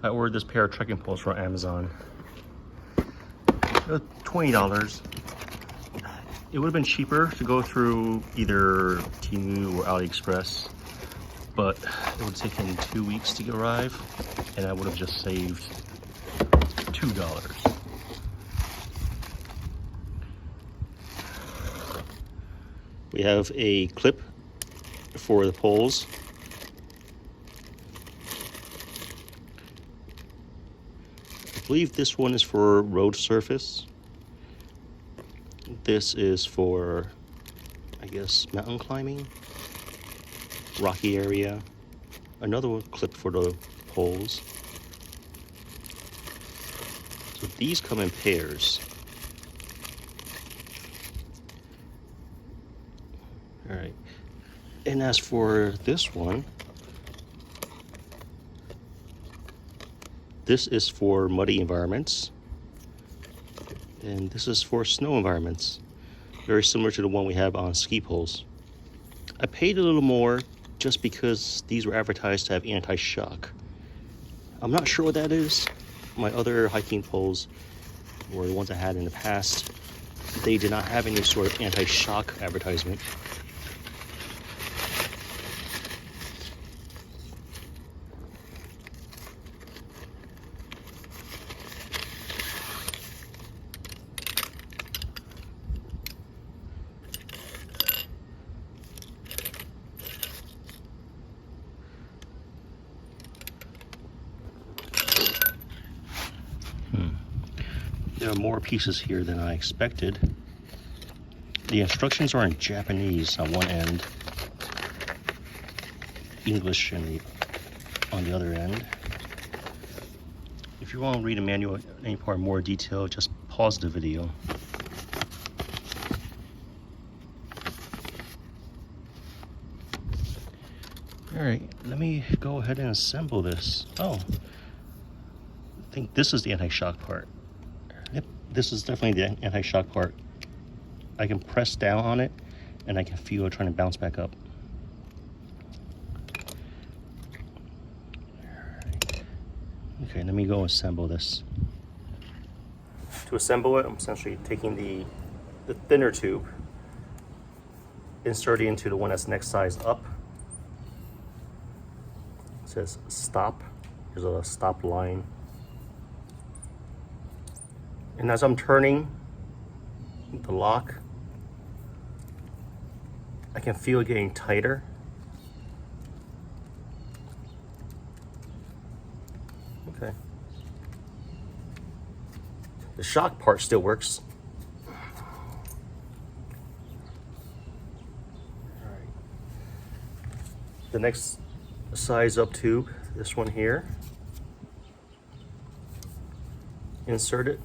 I ordered this pair of trekking poles from Amazon. $20. It would have been cheaper to go through either Temu or AliExpress, but it would have taken 2 weeks to arrive, and I would have just saved $2. We have a clip for the poles. I believe this one is for road surface. This is for, I guess, mountain climbing, rocky area. Another clip for the poles. So these come in pairs. All right. And as for this one, this is for muddy environments, and this is for snow environments. Very similar to the one we have on ski poles. I paid a little more just because these were advertised to have anti-shock. I'm not sure what that is. My other hiking poles, or the ones I had in the past, they did not have any sort of anti-shock advertisement. There are more pieces here than I expected. The instructions are in Japanese on one end, English on the other end. If you want to read a manual any part more detail, just pause the video. Alright, let me go ahead and assemble this. Oh, I think this is the anti-shock part. Yep, this is definitely the anti-shock part. I can press down on it and I can feel it trying to bounce back up. Okay, let me go assemble this. To assemble it, I'm essentially taking the thinner tube, inserting into the one that's next size up. It says stop. There's a stop line. And as I'm turning the lock, I can feel it getting tighter. Okay. The shock part still works. All right. The next size up tube, this one here. Insert it.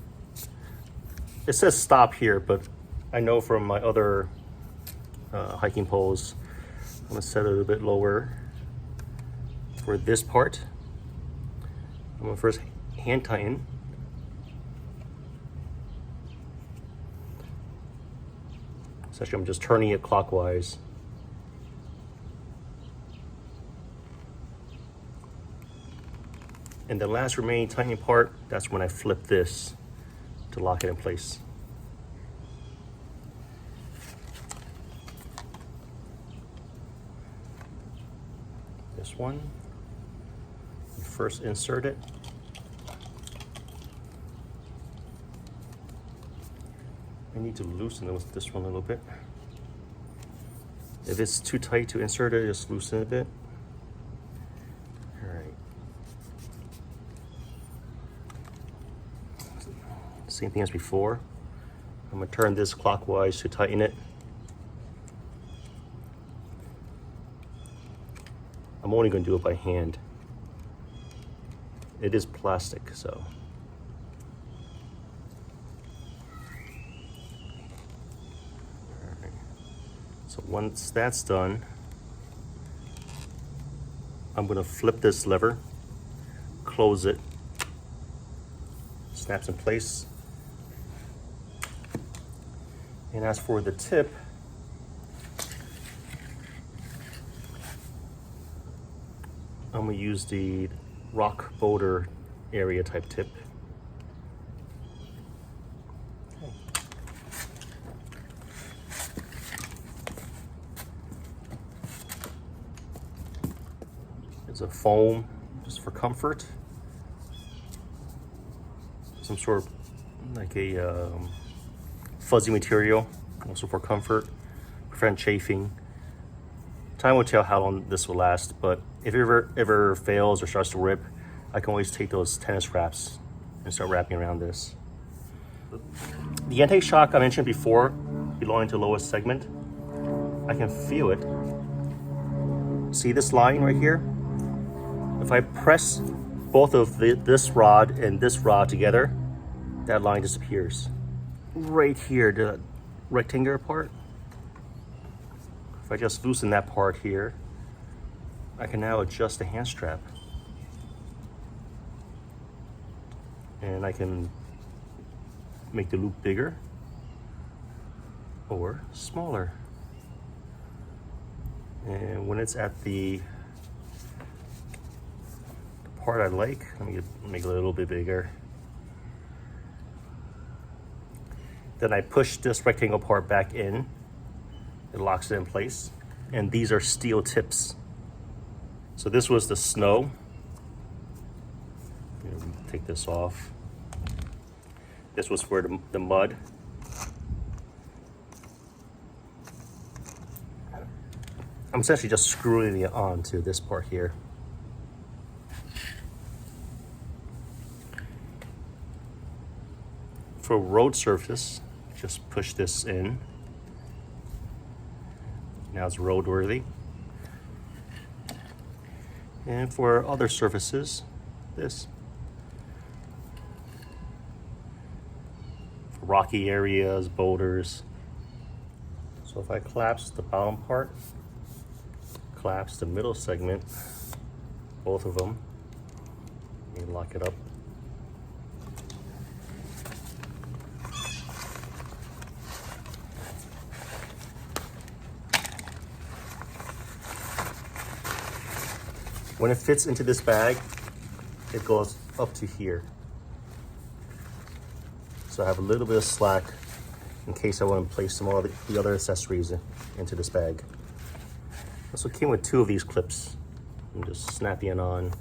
It says stop here, but I know from my other hiking poles, I'm gonna set it a little bit lower for this part. I'm gonna first hand tighten. Essentially, I'm just turning it clockwise. And the last remaining tightening part, that's when I flip this to lock it in place. This one, you first insert it. I need to loosen this one a little bit. If it's too tight to insert it, just loosen it a bit. All right. Same thing as before. I'm gonna turn this clockwise to tighten it. I'm only gonna do it by hand. It is plastic, so. All right. So once that's done, I'm gonna flip this lever, close it, snaps in place. And as for the tip, I'm gonna use the rock boulder area type tip. Okay. It's a foam just for comfort. Some sort of like a fuzzy material, also for comfort, prevent chafing. Time will tell how long this will last, but if it ever fails or starts to rip, I can always take those tennis wraps and start wrapping around this. The anti-shock I mentioned before, belonging to the lowest segment, I can feel it. See this line right here? If I press both of this rod and this rod together, that line disappears. Right here, the rectangular part. If I just loosen that part here, I can now adjust the hand strap. And I can make the loop bigger or smaller. And when it's at the part I like, let me make it a little bit bigger. Then I push this rectangle part back in. It locks it in place. And these are steel tips. So this was the snow. Take this off. This was for the mud. I'm essentially just screwing it onto this part here. For road surface, just push this in. Now it's roadworthy. And for other surfaces, this. For rocky areas, boulders. So if I collapse the bottom part, collapse the middle segment, both of them, and lock it up. When it fits into this bag, it goes up to here. So I have a little bit of slack in case I want to place some of the other accessories into this bag. So it came with 2 of these clips. I'm just snapping it on.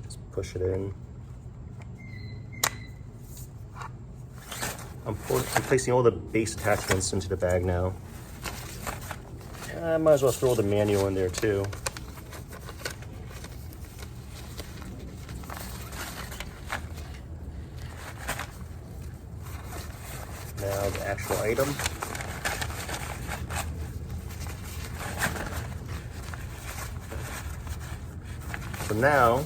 Just push it in. I'm placing all the base attachments into the bag now. I might as well throw the manual in there too. Now the actual item. So now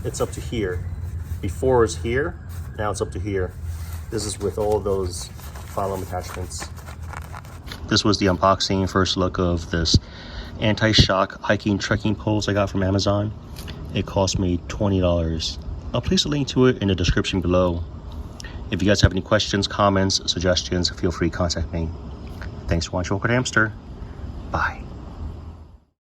it's up to here. Before it's here, now it's up to here. This is with all those phylum attachments. This was the unboxing, first look of this anti-shock hiking trekking poles I got from Amazon. It cost me $20. I'll place a link to it in the description below. If you guys have any questions, comments, suggestions, feel free to contact me. Thanks for watching AwkwardHamster. Bye.